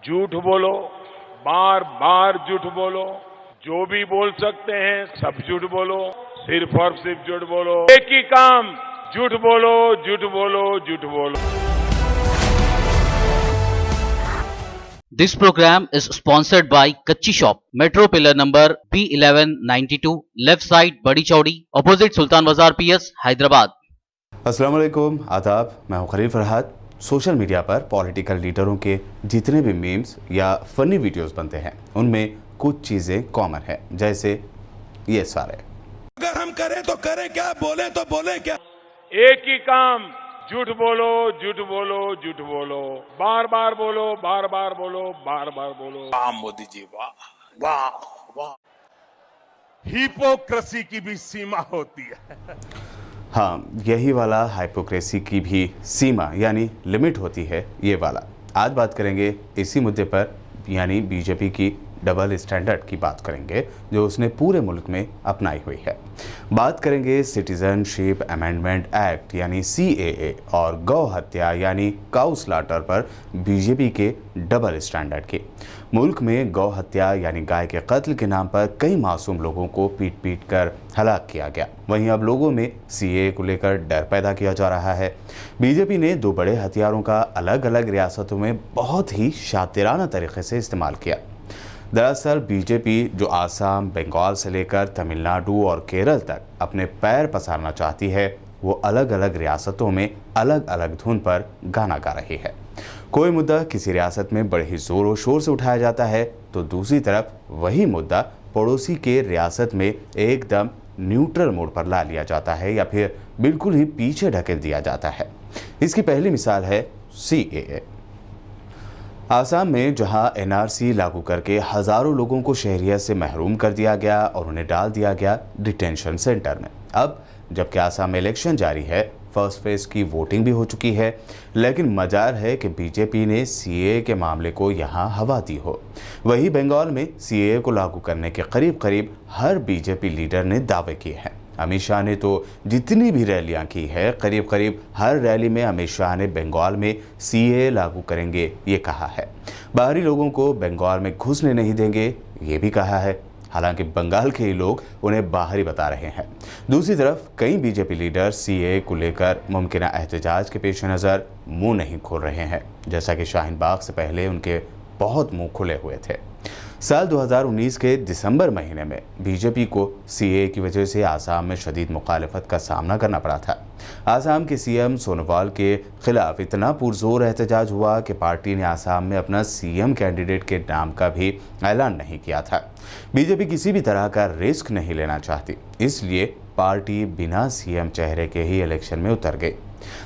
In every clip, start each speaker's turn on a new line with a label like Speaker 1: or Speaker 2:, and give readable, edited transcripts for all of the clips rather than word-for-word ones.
Speaker 1: झूठ बोलो, बार बार झूठ बोलो, जो भी बोल सकते हैं सब झूठ बोलो, सिर्फ और सिर्फ झूठ बोलो, एक ही काम, झूठ बोलो, झूठ बोलो, झूठ बोलो।
Speaker 2: This program is sponsored by Kacchi Shop, Metro Pillar number B1192, left side Badi Chaudi, opposite Sultan Bazar PS, Hyderabad.
Speaker 3: अस्सलाम वालेकुम, आदाब। मैं हूं खलील फरहाद। सोशल मीडिया पर पॉलिटिकल लीडरों के जितने भी मीम्स या फनी वीडियोस बनते हैं उनमें कुछ चीज़ें कॉमन है, जैसे ये सारे।
Speaker 4: अगर हम करें तो करें क्या, बोले तो बोले क्या।
Speaker 1: एक ही काम, झूठ बोलो, झूठ बोलो, झूठ बोलो, बार बार बोलो, बार बार बोलो, बार बार बोलो।
Speaker 4: वाह मोदी जी, वाह वाह वाह। हिपोक्रेसी की भी सीमा होती है।
Speaker 3: हाँ, यही वाला हाइपोक्रेसी की भी सीमा यानी लिमिट होती है, ये वाला। आज बात करेंगे इसी मुद्दे पर, यानी बीजेपी की डबल स्टैंडर्ड की बात करेंगे जो उसने पूरे मुल्क में अपनाई हुई है। बात करेंगे सिटीजनशिप अमेंडमेंट एक्ट यानी CAA और गौ हत्या यानी काउ स्लॉटर पर बीजेपी के डबल स्टैंडर्ड की। मुल्क में गौ हत्या यानी गाय के कत्ल के नाम पर कई मासूम लोगों को पीट पीट कर हलाक किया गया। वहीं अब लोगों में CAA को लेकर डर पैदा किया जा रहा है। बीजेपी ने दो बड़े हथियारों का अलग अलग रियासतों में बहुत ही शातिराना तरीके से इस्तेमाल किया। दरअसल बीजेपी जो आसाम, बंगाल से लेकर तमिलनाडु और केरल तक अपने पैर पसारना चाहती है, वो अलग अलग रियासतों में अलग अलग धुन पर गाना गा रही है। कोई मुद्दा किसी रियासत में बड़े ही जोरों शोर से उठाया जाता है तो दूसरी तरफ वही मुद्दा पड़ोसी के रियासत में एकदम न्यूट्रल मोड पर ला लिया जाता है या फिर बिल्कुल ही पीछे ढकेल दिया जाता है। इसकी पहली मिसाल है CAA। आसाम में जहां NRC लागू करके हजारों लोगों को शहरियत से महरूम कर दिया गया और उन्हें डाल दिया गया डिटेंशन सेंटर में। अब जबकि आसाम में इलेक्शन जारी है, फर्स्ट फेज की वोटिंग भी हो चुकी है, लेकिन मजार है कि बीजेपी ने CAA के मामले को यहां हवा दी हो। वहीं बंगाल में CAA को लागू करने के करीब करीब हर बीजेपी लीडर ने दावे किए हैं। अमित शाह ने तो जितनी भी रैलियां की है, करीब करीब हर रैली में अमित शाह ने बंगाल में CAA लागू करेंगे ये कहा है। बाहरी लोगों को बंगाल में घुसने नहीं देंगे ये भी कहा है। हालांकि बंगाल के ही लोग उन्हें बाहरी बता रहे हैं। दूसरी तरफ कई बीजेपी लीडर CAA को लेकर मुमकिन एहतजाज के पेश नज़र मुंह नहीं खोल रहे हैं, जैसा कि शाहीन बाग से पहले उनके बहुत मुंह खुले हुए थे। साल 2019 के दिसंबर महीने में बीजेपी को CAA की वजह से आसाम में शदीद मुखालफत का सामना करना पड़ा था। आसाम के CM सोनोवाल के खिलाफ इतना पुरजोर एहतजाज हुआ कि पार्टी ने आसाम में अपना CM कैंडिडेट के नाम का भी ऐलान नहीं किया था। बीजेपी किसी भी तरह का रिस्क नहीं लेना चाहती, इसलिए पार्टी बिना CM चेहरे के ही इलेक्शन में उतर गई।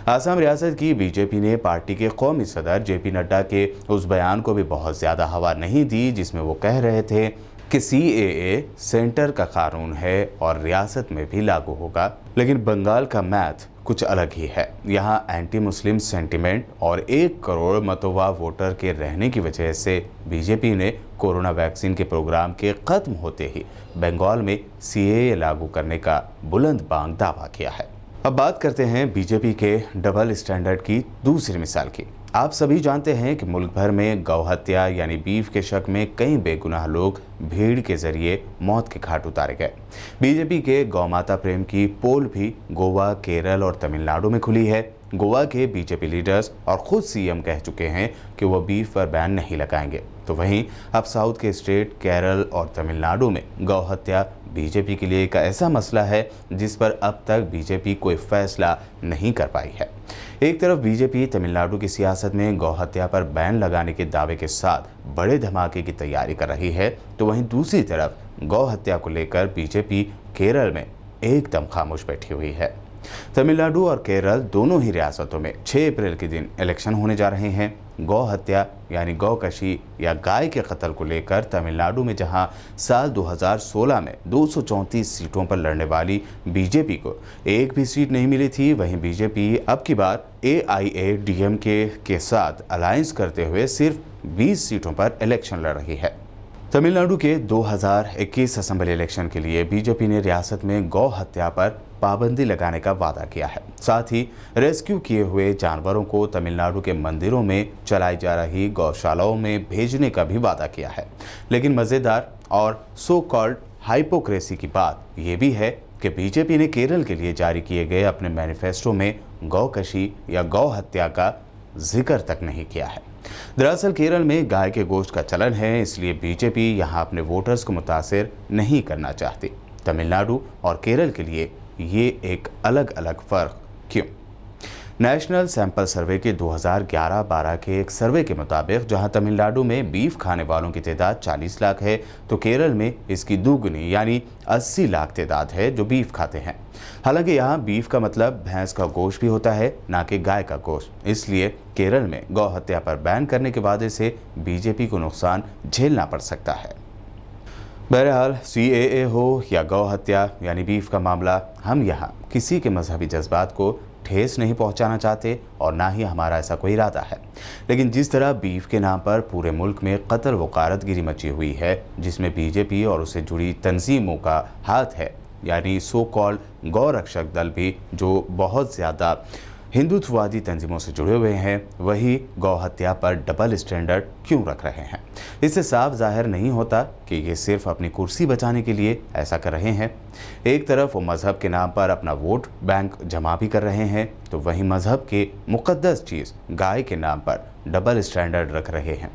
Speaker 3: आसाम रियासत की बीजेपी ने पार्टी के कौमी सदर JP नड्डा के उस बयान को भी बहुत ज़्यादा हवा नहीं दी जिसमें वो कह रहे थे कि CAA सेंटर का कानून है और रियासत में भी लागू होगा। लेकिन बंगाल का मैथ कुछ अलग ही है। यहाँ एंटी मुस्लिम सेंटिमेंट और 1 करोड़ मतवा वोटर के रहने की वजह से बीजेपी ने कोरोना वैक्सीन के प्रोग्राम के खत्म होते ही बंगाल में CAA लागू करने का बुलंद बांग दावा किया है। अब बात करते हैं बीजेपी के डबल स्टैंडर्ड की दूसरी मिसाल की। आप सभी जानते हैं कि मुल्क भर में गौ हत्या यानी बीफ के शक में कई बेगुनाह लोग भीड़ के जरिए मौत के घाट उतारे गए। बीजेपी के गौ माता प्रेम की पोल भी गोवा, केरल और तमिलनाडु में खुली है। गोवा के बीजेपी लीडर्स और खुद CM कह चुके हैं कि वह बीफ पर बैन नहीं लगाएंगे। तो वहीं अब साउथ के स्टेट केरल और तमिलनाडु में गौ हत्या बीजेपी के लिए एक ऐसा मसला है जिस पर अब तक बीजेपी कोई फैसला नहीं कर पाई है। एक तरफ बीजेपी तमिलनाडु की सियासत में गौ हत्या पर बैन लगाने के दावे के साथ बड़े धमाके की तैयारी कर रही है, तो वहीं दूसरी तरफ गौ हत्या को लेकर बीजेपी केरल में एकदम खामोश बैठी हुई है। तमिलनाडु और केरल दोनों ही रियासतों में 6 अप्रैल के दिन इलेक्शन होने जा रहे हैं। गौ हत्या यानी गौकशी या गाय के कत्ल को लेकर तमिलनाडु में जहां साल 2016 में 234 सीटों पर लड़ने वाली बीजेपी को एक भी सीट नहीं मिली थी, वहीं बीजेपी अब की बार AIADMK के साथ अलायंस करते हुए सिर्फ 20 सीटों पर इलेक्शन लड़ रही है। तमिलनाडु के 2021 असेंबली इलेक्शन के लिए बीजेपी ने रियासत में गौ हत्या पर पाबंदी लगाने का वादा किया है। साथ ही रेस्क्यू किए हुए जानवरों को तमिलनाडु के मंदिरों में चलाई जा रही गौशालाओं में भेजने का भी वादा किया है। लेकिन मज़ेदार और सो कॉल्ड हाइपोक्रेसी की बात यह भी है कि बीजेपी ने केरल के लिए जारी किए गए अपने मैनिफेस्टो में गौकशी या गौ हत्या का जिक्र तक नहीं किया है। दरअसल केरल में गाय के गोश्त का चलन है, इसलिए बीजेपी यहां अपने वोटर्स को मुतासिर नहीं करना चाहती। तमिलनाडु और केरल के लिए ये एक अलग अलग फर्क क्यों? नेशनल सैंपल सर्वे के 2011-12 के एक सर्वे के मुताबिक जहां तमिलनाडु में बीफ खाने वालों की तादाद 40 लाख है, तो केरल में इसकी दोगुनी यानी 80 लाख तादाद है जो बीफ खाते हैं। हालांकि यहां बीफ का मतलब भैंस का गोश्त भी होता है, ना कि गाय का गोश्त। इसलिए केरल में गौ हत्या पर बैन करने के वादे से बीजेपी को नुकसान झेलना पड़ सकता है। बहरहाल CAA हो या गौ हत्या यानी बीफ का मामला, हम यहाँ किसी के मजहबी जज्बात को ठेस नहीं पहुंचाना चाहते और ना ही हमारा ऐसा कोई इरादा है। लेकिन जिस तरह बीफ के नाम पर पूरे मुल्क में कत्ल व गारतगिरी मची हुई है, जिसमें बीजेपी और उससे जुड़ी तंजीमों का हाथ है, यानी सो कॉल्ड गौ रक्षक दल भी जो बहुत ज़्यादा हिंदुत्ववादी तंजीमों से जुड़े हुए हैं, वही गौ हत्या पर डबल स्टैंडर्ड क्यों रख रहे हैं? इससे साफ जाहिर नहीं होता कि ये सिर्फ अपनी कुर्सी बचाने के लिए ऐसा कर रहे हैं। एक तरफ वो मज़हब के नाम पर अपना वोट बैंक जमा भी कर रहे हैं, तो वहीं मज़हब के मुक़द्दस चीज़ गाय के नाम पर डबल स्टैंडर्ड रख रहे हैं।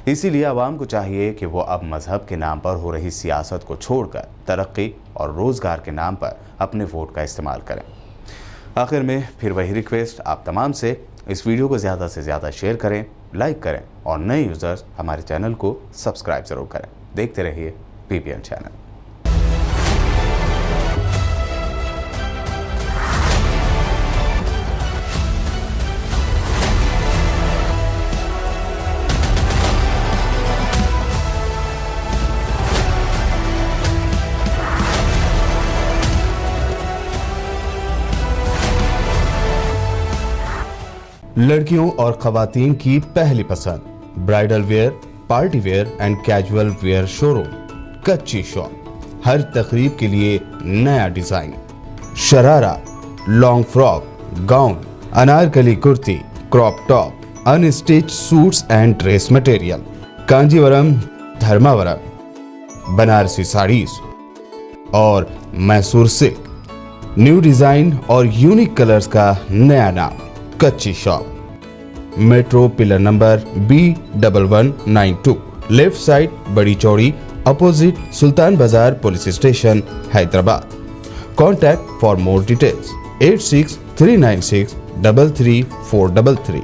Speaker 3: इसीलिए आवाम को चाहिए कि वो अब मज़हब के नाम पर हो रही सियासत को छोड़कर तरक्की और रोज़गार के नाम पर अपने वोट का इस्तेमाल करें। आखिर में फिर वही रिक्वेस्ट आप तमाम से, इस वीडियो को ज़्यादा से ज़्यादा शेयर करें, लाइक करें और नए यूज़र्स हमारे चैनल को सब्सक्राइब ज़रूर करें। देखते रहिए PPN चैनल।
Speaker 5: लड़कियों और खवातीन की पहली पसंद, bridal wear, party wear and casual wear showroom Kachchi shop. हर तकरीब के लिए नया design, sharara, long frock, gown, Anarkali kurti, crop top, unstitched suits and dress material, Kanjeevaram, Dharmavaram, Banarasi sarees और मैसूर सिल्क। न्यू डिजाइन और यूनिक कलर्स का नया नाम Kachchi shop. Metro pillar number B1192, left side Badi Chowdi, opposite Sultan Bazaar police station, Hyderabad. Contact for more details 86 396 33433।